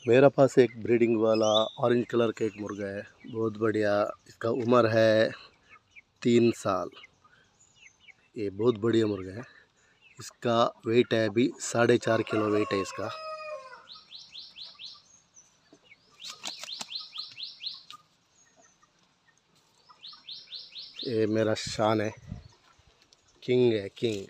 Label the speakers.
Speaker 1: मेरा पास एक ब्रीडिंग वाला ऑरेंज कलर का एक मुर्गा है, बहुत बढ़िया। इसका उम्र है 3 साल। ये बहुत बढ़िया मुर्गा है। इसका वेट है अभी 4.5 किलो वेट है इसका। ये मेरा शान है, किंग है, किंग।